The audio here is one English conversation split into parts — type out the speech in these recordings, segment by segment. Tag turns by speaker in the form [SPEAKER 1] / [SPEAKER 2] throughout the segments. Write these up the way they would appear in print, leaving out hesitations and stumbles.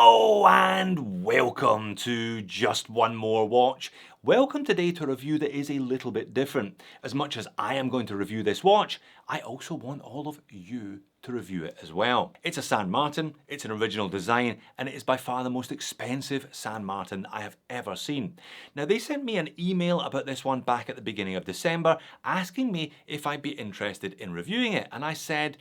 [SPEAKER 1] Hello and welcome to Just One More Watch. Welcome today to a review that is a little bit different. As much as I am going to review this watch, I also want all of you to review it as well. It's a San Martin, it's an original design, and it is by far the most expensive San Martin I have ever seen. Now they sent me an email about this one back at the beginning of December, asking me if I'd be interested in reviewing it, and I said,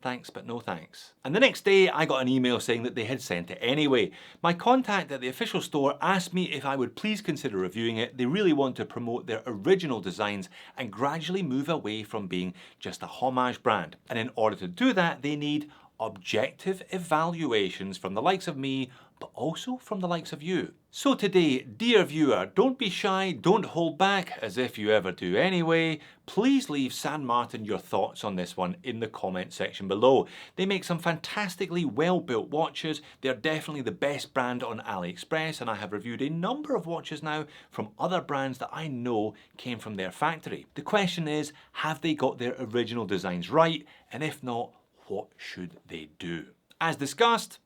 [SPEAKER 1] thanks, but no thanks. And the next day I got an email saying that they had sent it anyway. My contact at the official store asked me if I would please consider reviewing it. They really want to promote their original designs and gradually move away from being just a homage brand. And in order to do that, they need objective evaluations from the likes of me, but also from the likes of you. So today, dear viewer, don't be shy, don't hold back, as if you ever do anyway. Please leave San Martin your thoughts on this one in the comment section below. They make some fantastically well-built watches. They're definitely the best brand on AliExpress, and I have reviewed a number of watches now from other brands that I know came from their factory. The question is, have they got their original designs right? And if not, what should they do? As discussed,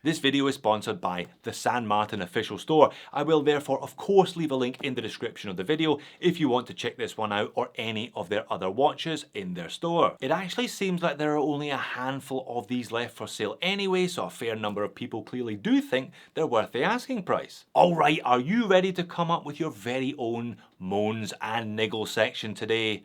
[SPEAKER 1] this video is sponsored by the San Martin official store. I will therefore of course leave a link in the description of the video if you want to check this one out or any of their other watches in their store. It actually seems like there are only a handful of these left for sale anyway, so a fair number of people clearly do think they're worth the asking price. Alright, are you ready to come up with your very own moans and niggle section today?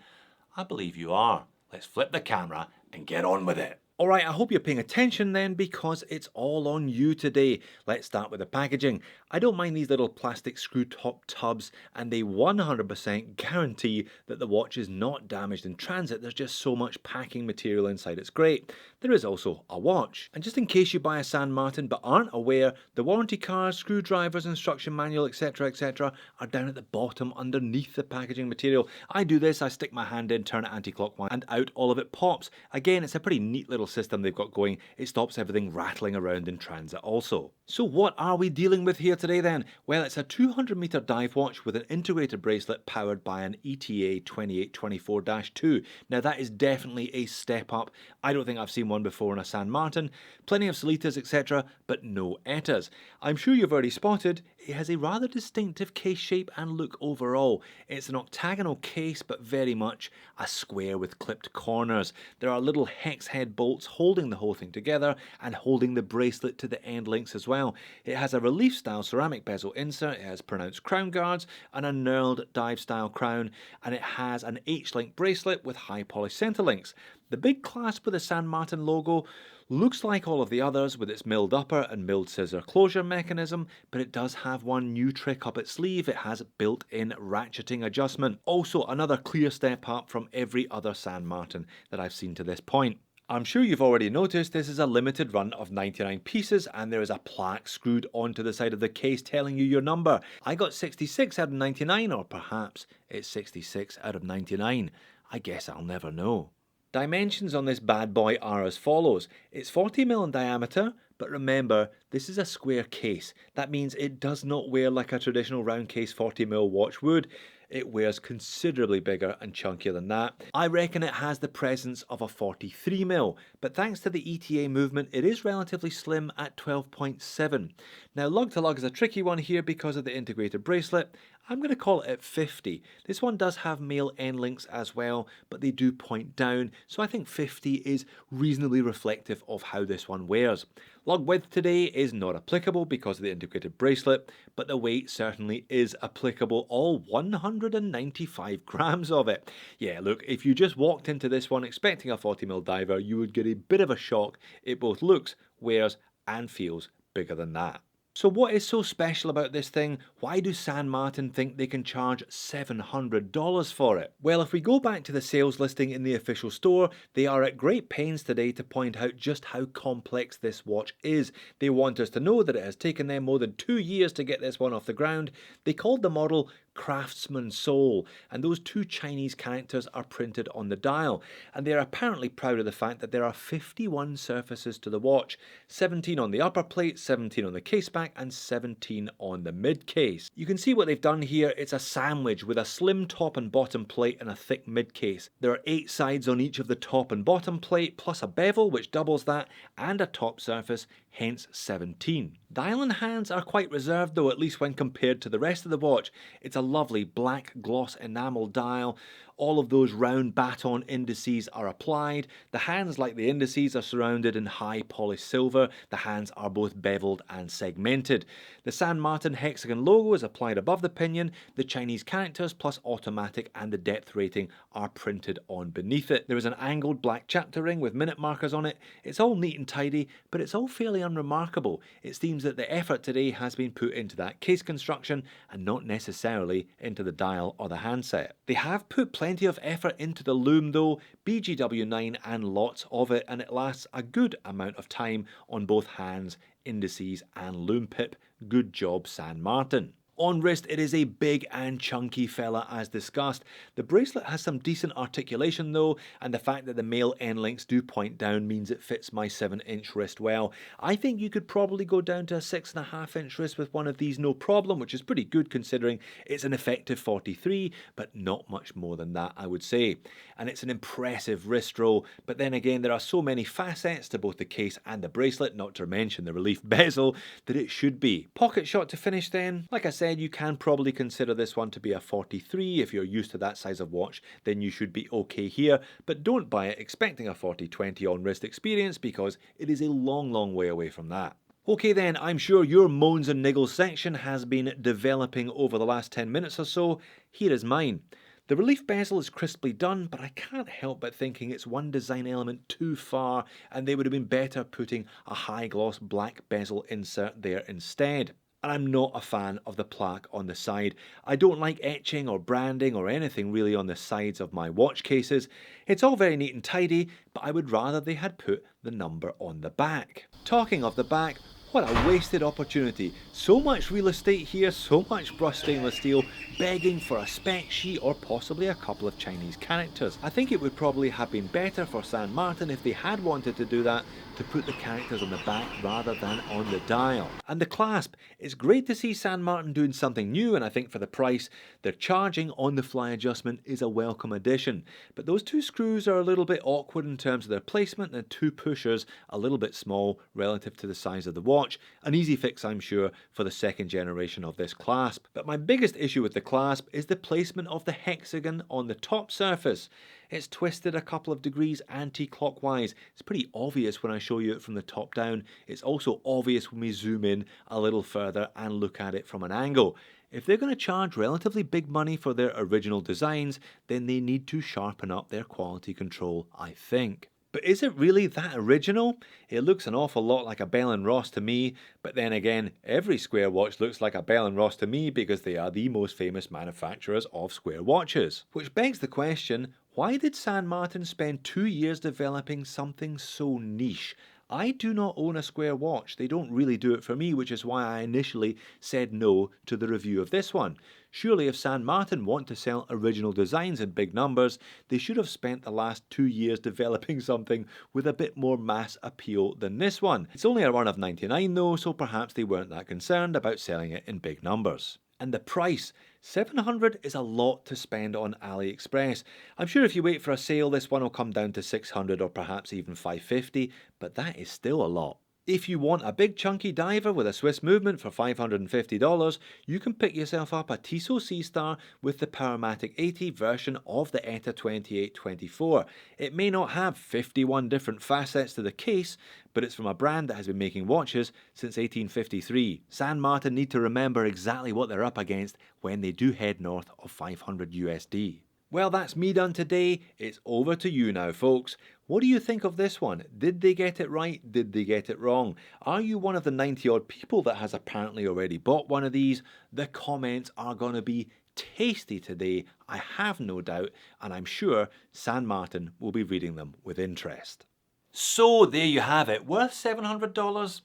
[SPEAKER 1] I believe you are. Let's flip the camera and get on with it. Alright, I hope you're paying attention then, because it's all on you today. Let's start with the packaging. I don't mind these little plastic screw top tubs, and they 100% guarantee that the watch is not damaged in transit. There's just so much packing material inside, it's great. There is also a watch. And just in case you buy a San Martin but aren't aware, the warranty cards, screwdrivers, instruction manual, etc. are down at the bottom underneath the packaging material. I do this, I stick my hand in, turn it anti-clockwise, and out all of it pops. Again, it's a pretty neat little system they've got going. It stops everything rattling around in transit also. So what are we dealing with here today then? Well, it's a 200-meter dive watch with an integrated bracelet powered by an ETA 2824-2. Now that is definitely a step up. I don't think I've seen one before in a San Martin. Plenty of Solitas, etc., but no Etas. I'm sure you've already spotted it has a rather distinctive case shape and look overall. It's an octagonal case, but very much a square with clipped corners. There are little hex head bolts holding the whole thing together and holding the bracelet to the end links as well. It has a relief style ceramic bezel insert, it has pronounced crown guards and a knurled dive style crown, and it has an H-link bracelet with high polished center links. The big clasp with the San Martin logo looks like all of the others with its milled upper and milled scissor closure mechanism, but it does have one new trick up its sleeve. It has built-in ratcheting adjustment. Also another clear step up from every other San Martin that I've seen to this point. I'm sure you've already noticed this is a limited run of 99 pieces, and there is a plaque screwed onto the side of the case telling you your number. I got 66 out of 99, or perhaps it's 66 out of 99. I guess I'll never know. Dimensions on this bad boy are as follows. It's 40mm in diameter, but remember, this is a square case. That means it does not wear like a traditional round case 40mm watch would. It wears considerably bigger and chunkier than that. I reckon it has the presence of a 43mm, but thanks to the ETA movement, it is relatively slim at 12.7. Now lug to lug is a tricky one here because of the integrated bracelet. I'm going to call it at 50. This one does have male end links as well, but they do point down, so I think 50 is reasonably reflective of how this one wears. Lug width today is not applicable because of the integrated bracelet, but the weight certainly is applicable, all 195 grams of it. Yeah, look, if you just walked into this one expecting a 40mm diver, you would get a bit of a shock. It both looks, wears, and feels bigger than that. So what is so special about this thing? Why do San Martin think they can charge $700 for it? Well, if we go back to the sales listing in the official store, they are at great pains today to point out just how complex this watch is. They want us to know that it has taken them more than 2 years to get this one off the ground. They called the model craftsman soul, and those two Chinese characters are printed on the dial, and they are apparently proud of the fact that there are 51 surfaces to the watch, 17 on the upper plate, 17 on the case back, and 17 on the mid case. You can see what they've done here. It's a sandwich with a slim top and bottom plate and a thick mid case. There are 8 sides on each of the top and bottom plate, plus a bevel which doubles that, and a top surface, hence 17. Dial and hands are quite reserved though, at least when compared to the rest of the watch. It's a lovely black gloss enamel dial. All of those round baton indices are applied. The hands, like the indices, are surrounded in high polished silver. The hands are both beveled and segmented. The San Martin hexagon logo is applied above the pinion. The Chinese characters plus automatic and the depth rating are printed on beneath it. There is an angled black chapter ring with minute markers on it. It's all neat and tidy, but it's all fairly unremarkable. It seems that the effort today has been put into that case construction and not necessarily into the dial or the handset. They have put plenty of effort into the loom though, BGW9 and lots of it, and it lasts a good amount of time on both hands, indices and loom pip. Good job, San Martin. On wrist, it is a big and chunky fella as discussed. The bracelet has some decent articulation though, and the fact that the male end links do point down means it fits my 7-inch wrist well. I think you could probably go down to a 6.5-inch wrist with one of these no problem, which is pretty good considering it's an effective 43, but not much more than that I would say. And it's an impressive wrist roll, but then again there are so many facets to both the case and the bracelet, not to mention the relief bezel, that it should be. Pocket shot to finish then. Like I said, you can probably consider this one to be a 43. If you're used to that size of watch, then you should be okay here, but don't buy it expecting a 40-20 on wrist experience because it is a long way away from that. Okay then, I'm sure your moans and niggles section has been developing over the last 10 minutes or so. Here is mine. The relief bezel is crisply done, but I can't help but thinking it's one design element too far and they would have been better putting a high gloss black bezel insert there instead. And I'm not a fan of the plaque on the side. I don't like etching or branding or anything really on the sides of my watch cases. It's all very neat and tidy, but I would rather they had put the number on the back. Talking of the back, what a wasted opportunity. So much real estate here, so much brushed stainless steel, begging for a spec sheet or possibly a couple of Chinese characters. I think it would probably have been better for San Martin if they had wanted to do that, to put the characters on the back rather than on the dial. And the clasp, it's great to see San Martin doing something new, and I think for the price they're charging on the fly adjustment is a welcome addition. But those two screws are a little bit awkward in terms of their placement, and two pushers a little bit small relative to the size of the watch. An easy fix I'm sure for the second generation of this clasp. But my biggest issue with the clasp is the placement of the hexagon on the top surface. It's twisted a couple of degrees anti-clockwise. It's pretty obvious when I show you it from the top down. It's also obvious when we zoom in a little further and look at it from an angle. If they're going to charge relatively big money for their original designs, then they need to sharpen up their quality control, I think. But is it really that original? It looks an awful lot like a Bell & Ross to me, but then again, every square watch looks like a Bell & Ross to me because they are the most famous manufacturers of square watches. Which begs the question, why did San Martin spend 2 years developing something so niche? I do not own a square watch. They don't really do it for me, which is why I initially said no to the review of this one. Surely if San Martin want to sell original designs in big numbers, they should have spent the last 2 years developing something with a bit more mass appeal than this one. It's only a run of 99 though, so perhaps they weren't that concerned about selling it in big numbers. And the price, $700 is a lot to spend on AliExpress. I'm sure if you wait for a sale, this one will come down to $600 or perhaps even $550, but that is still a lot. If you want a big chunky diver with a Swiss movement for $550, you can pick yourself up a Tissot C-Star with the Powermatic 80 version of the ETA 2824. It may not have 51 different facets to the case, but it's from a brand that has been making watches since 1853. San Martin need to remember exactly what they're up against when they do head north of 500 USD. Well, that's me done today. It's over to you now, folks. What do you think of this one? Did they get it right? Did they get it wrong? Are you one of the 90 odd people that has apparently already bought one of these? The comments are going to be tasty today, I have no doubt, and I'm sure San Martin will be reading them with interest. So there you have it. Worth $700?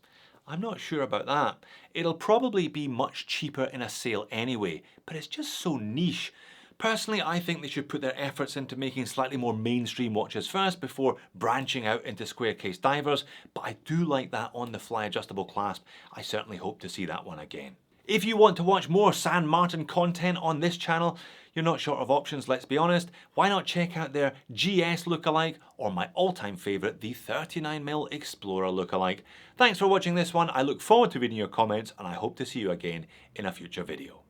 [SPEAKER 1] I'm not sure about that. It'll probably be much cheaper in a sale anyway, but it's just so niche. Personally, I think they should put their efforts into making slightly more mainstream watches first before branching out into square case divers, but I do like that on-the-fly adjustable clasp. I certainly hope to see that one again. If you want to watch more San Martin content on this channel, you're not short of options, let's be honest. Why not check out their GS lookalike or my all-time favourite, the 39mm Explorer lookalike. Thanks for watching this one. I look forward to reading your comments and I hope to see you again in a future video.